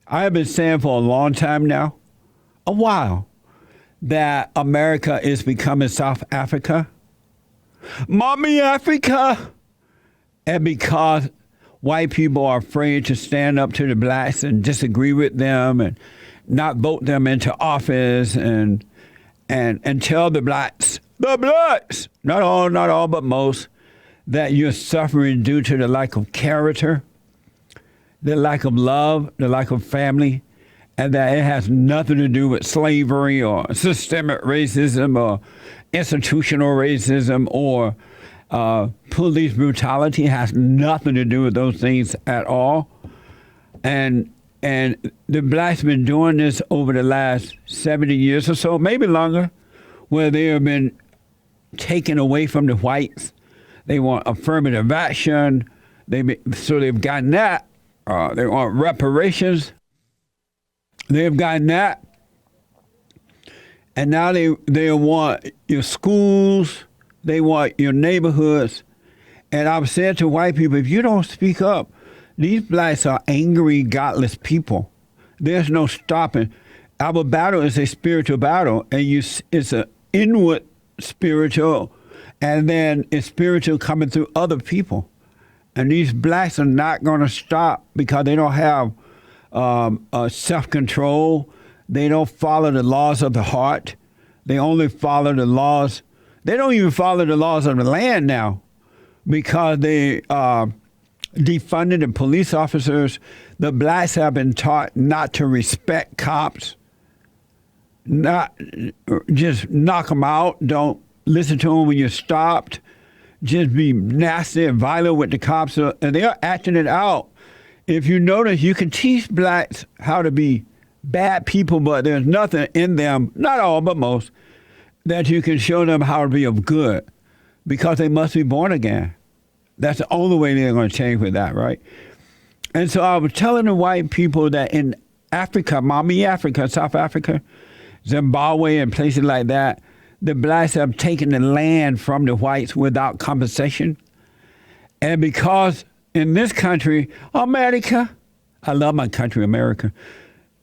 I have been saying for a long time now, a while, that America is becoming South Africa. Mommy Africa! And because white people are afraid to stand up to the blacks and disagree with them and not vote them into office and tell the blacks, not all, but most, that you're suffering due to the lack of character, the lack of love, the lack of family, and that it has nothing to do with slavery or systemic racism or institutional racism or police brutality. It has nothing to do with those things at all. And the blacks have been doing this over the last 70 years or so, maybe longer, where they have been taken away from the whites. They want affirmative action. So they've gotten that. They want reparations. They've gotten that. And now they want your schools. They want your neighborhoods. And I've said to white people, if you don't speak up, these blacks are angry, godless people. There's no stopping. Our battle is a spiritual battle, and it's an inward spiritual, and then it's spiritual coming through other people. And these blacks are not going to stop because they don't have self-control. They don't follow the laws of the heart. They only follow the laws. They don't even follow the laws of the land now because they defunded the police officers. The blacks have been taught not to respect cops, not just knock them out. Don't listen to them when you're stopped. Just be nasty and violent with the cops, and they are acting it out. If you notice, you can teach blacks how to be bad people, but there's nothing in them, not all, but most, that you can show them how to be of good because they must be born again. That's the only way they're going to change with that, right? And so I was telling the white people that in Africa, mommy Africa, South Africa, Zimbabwe, and places like that, the blacks have taken the land from the whites without compensation. And because in this country, America, I love my country, America,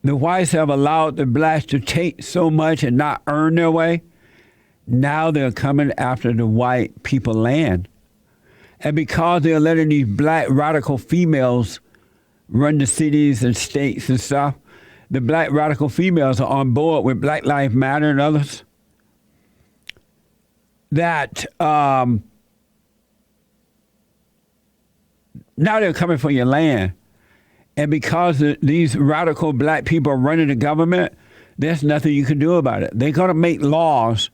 the whites have allowed the blacks to take so much and not earn their way. Now they're coming after the white people land. And because they're letting these black radical females run the cities and states and stuff, the black radical females are on board with Black Lives Matter and others. That now they're coming for your land. And because these radical black people are running the government, there's nothing you can do about it. They're going to make laws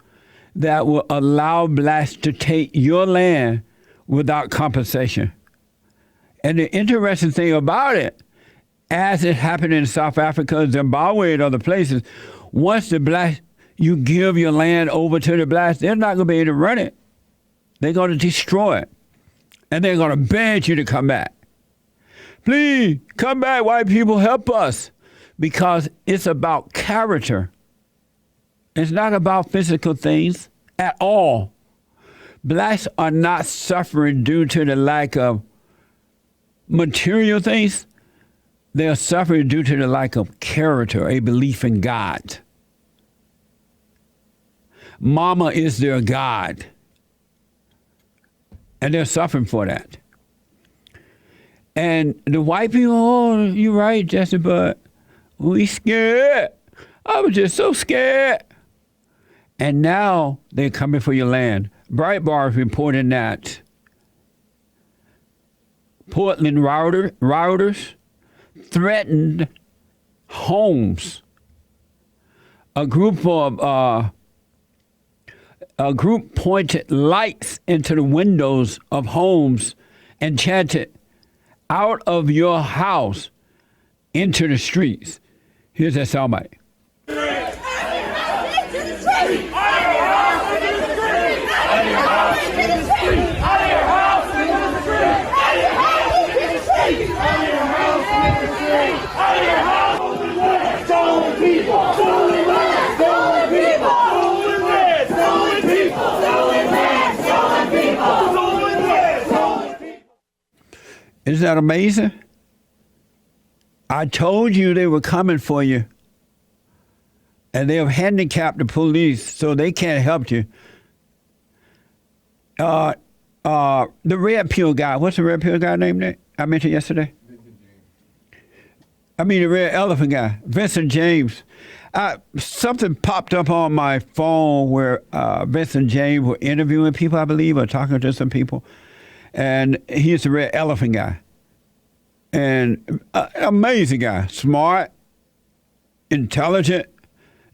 that will allow blacks to take your land without compensation. And the interesting thing about it, as it happened in South Africa, Zimbabwe, and other places, once the blacks, you give your land over to the blacks, they're not going to be able to run it. They're going to destroy it. And they're going to beg you to come back. Please, come back, white people, help us. Because it's about character. It's not about physical things at all. Blacks are not suffering due to the lack of material things. They're suffering due to the lack of character, a belief in God. Mama is their God. And they're suffering for that. And the white people, oh, you're right, Jesse, but we scared. I was just so scared. And now they're coming for your land. Breitbart is reporting that Portland rioters threatened homes. A group pointed lights into the windows of homes and chanted, "Out of your house into the streets." Here's that soundbite. Isn't that amazing? I told you they were coming for you. And they have handicapped the police so they can't help you. The red pill guy, what's the red pill guy named that I mentioned yesterday? I mean the red elephant guy, Vincent James. Something popped up on my phone where Vincent James were interviewing people, I believe, or talking to some people. And he's the red elephant guy. And amazing guy, smart, intelligent,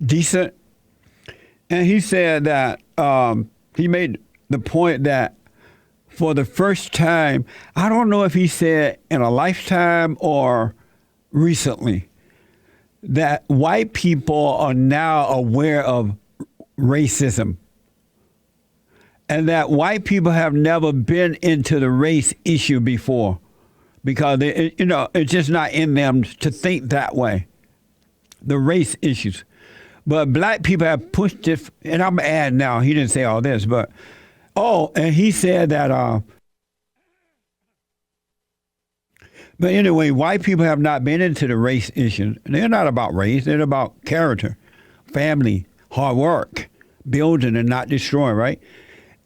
decent. And he said that he made the point that for the first time, I don't know if he said in a lifetime or recently, that white people are now aware of racism. And that white people have never been into the race issue before because it's just not in them to think that way, the race issues. But black people have pushed it, and I'm adding now, he didn't say all this, but, and he said that, but anyway, white people have not been into the race issue. They're not about race, they're about character, family, hard work, building and not destroying, right?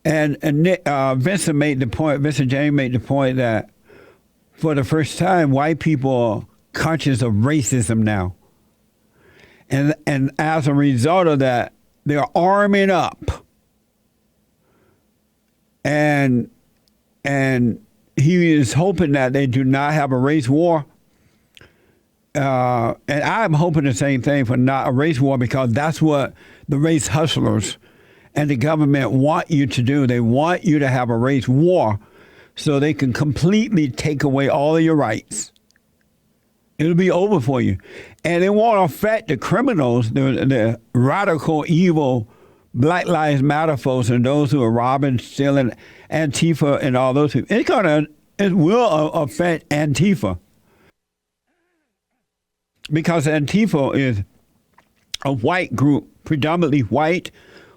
And Vincent James made the point that for the first time, white people are conscious of racism now. And as a result of that, they're arming up. And he is hoping that they do not have a race war. And I'm hoping the same thing for not a race war because that's what the race hustlers and the government want you to do. They want you to have a race war so they can completely take away all of your rights. It'll be over for you. And it won't affect the criminals, the radical, evil, Black Lives Matter folks and those who are robbing, stealing, Antifa and all those people. It will affect Antifa. Because Antifa is a white group, predominantly white,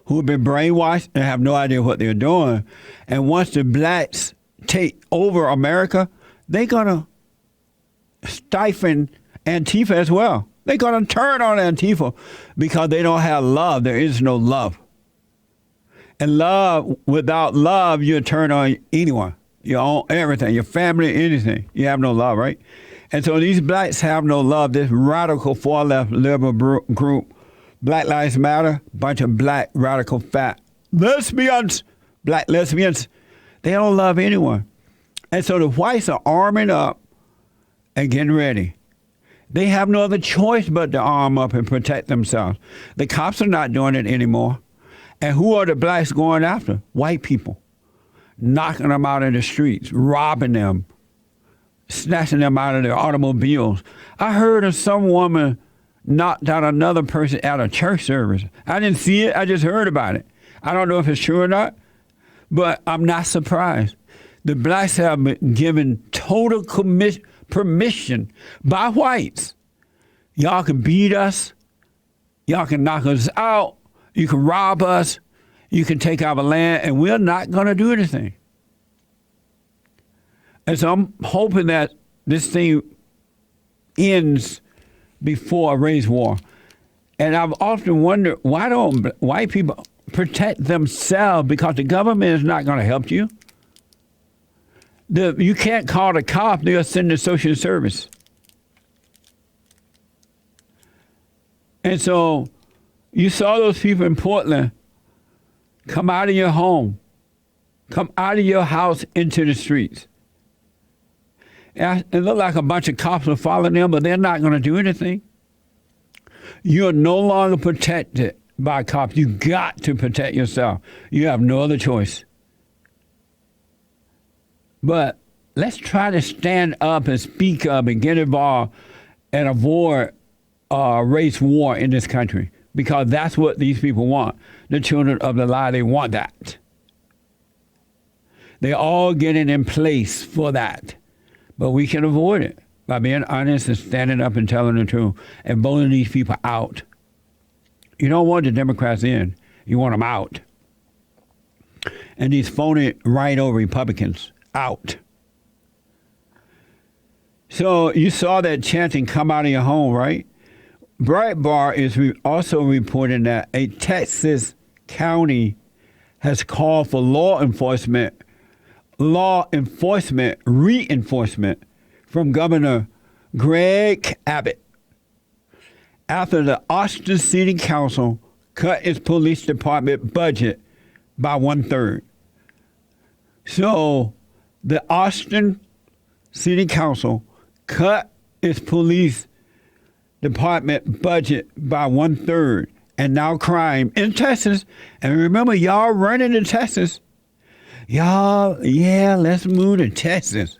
who have been brainwashed and have no idea what they're doing. And once the blacks take over America, they're going to stifle Antifa as well. They're going to turn on Antifa because they don't have love. There is no love. And love, without love, you turn on anyone. You own everything, your family, anything. You have no love, right? And so these blacks have no love. This radical far-left liberal group, Black Lives Matter, bunch of black radical fat lesbians, black lesbians, they don't love anyone. And so the whites are arming up and getting ready. They have no other choice but to arm up and protect themselves. The cops are not doing it anymore. And who are the blacks going after? White people. Knocking them out in the streets, robbing them, snatching them out of their automobiles. I heard of some woman knocked out another person at a church service. I didn't see it. I just heard about it. I don't know if it's true or not, but I'm not surprised. The blacks have been given total permission by whites. Y'all can beat us. Y'all can knock us out. You can rob us. You can take our land, and we're not going to do anything. And so I'm hoping that this thing ends before a race war. And I've often wondered, why don't white people protect themselves? Because the government is not going to help you. You can't call the cop, they'll send the social service. And so you saw those people in Portland come out of your home, come out of your house into the streets. It looked like a bunch of cops were following them, but they're not going to do anything. You're no longer protected by cops. You got to protect yourself. You have no other choice. But let's try to stand up and speak up and get involved and avoid a race war in this country, because that's what these people want. The children of the lie, they want that. They're all getting in place for that. But we can avoid it by being honest and standing up and telling the truth and voting these people out. You don't want the Democrats in. You want them out. And these phony right-o Republicans out. So you saw that chanting come out of your home, right? Breitbart is also reporting that a Texas county has called for law enforcement reinforcement from Governor Greg Abbott after the Austin City Council cut its police department budget by 1/3. So the Austin City Council cut its police department budget by 1/3, and now crime in Texas. And remember, y'all running to Texas. Y'all, yeah, let's move to Texas.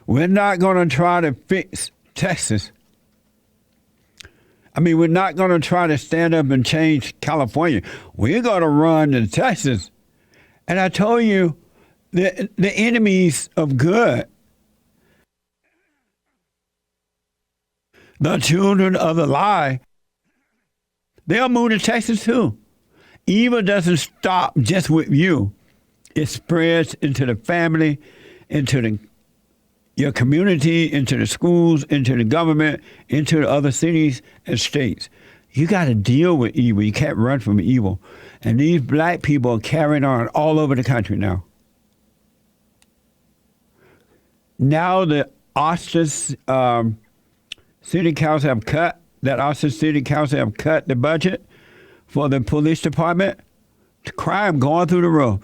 We're not going to try to fix Texas. I mean, we're not going to try to stand up and change California. We're going to run to Texas. And I told you, the enemies of good, the children of the lie, they'll move to Texas too. Evil doesn't stop just with you. It spreads into the family, into your community, into the schools, into the government, into the other cities and states. You got to deal with evil. You can't run from evil. And these black people are carrying on all over the country now. Now the Austin City Council have cut the budget for the police department. Crime going through the roof.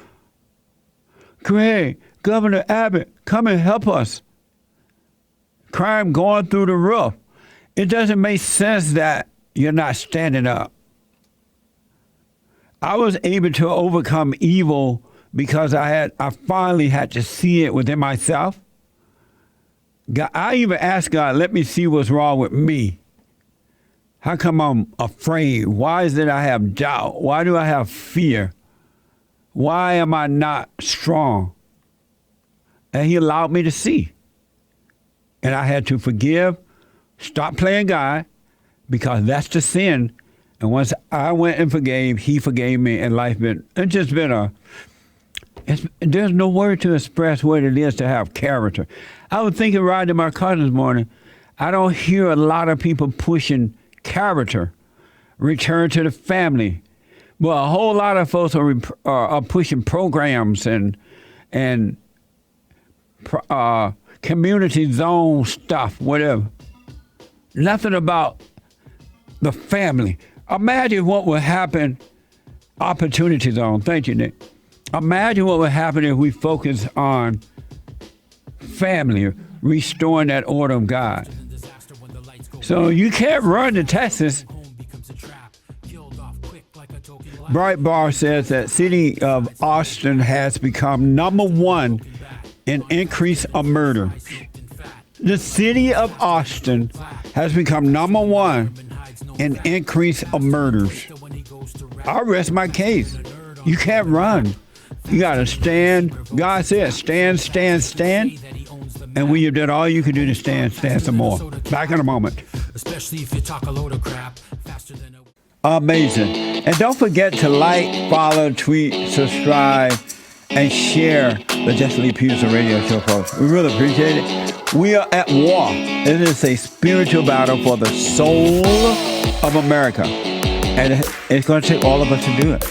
Greg, Governor Abbott, come and help us. Crime going through the roof. It doesn't make sense that you're not standing up. I was able to overcome evil because I finally had to see it within myself. God, I even asked God, let me see what's wrong with me. How come I'm afraid? Why is it I have doubt? Why do I have fear? Why am I not strong? And he allowed me to see. And I had to forgive, stop playing God, because that's the sin. And once I went and forgave, he forgave me, and there's no word to express what it is to have character. I was thinking riding in my car this morning, I don't hear a lot of people pushing character, return to the family. Well, a whole lot of folks are pushing programs and community zone stuff, whatever. Nothing about the family. Imagine what would happen, opportunity zone. Thank you, Nick. Imagine what would happen if we focus on family, restoring that order of God. So you can't run to Texas. Breitbart says that city of Austin has become number one in increase of murder. The city of Austin has become number one in increase of murders. I'll rest my case. You can't run. You got to stand. God says, stand, stand, stand. And when you've done all you can do to stand, stand some more. Back in a moment. Especially if you talk a load of crap faster than amazing. And don't forget to like, follow, tweet, subscribe, and share the Just Leave Peterson radio show, folks. We really appreciate it. We are at war. It is a spiritual battle for the soul of America. And it's going to take all of us to do it.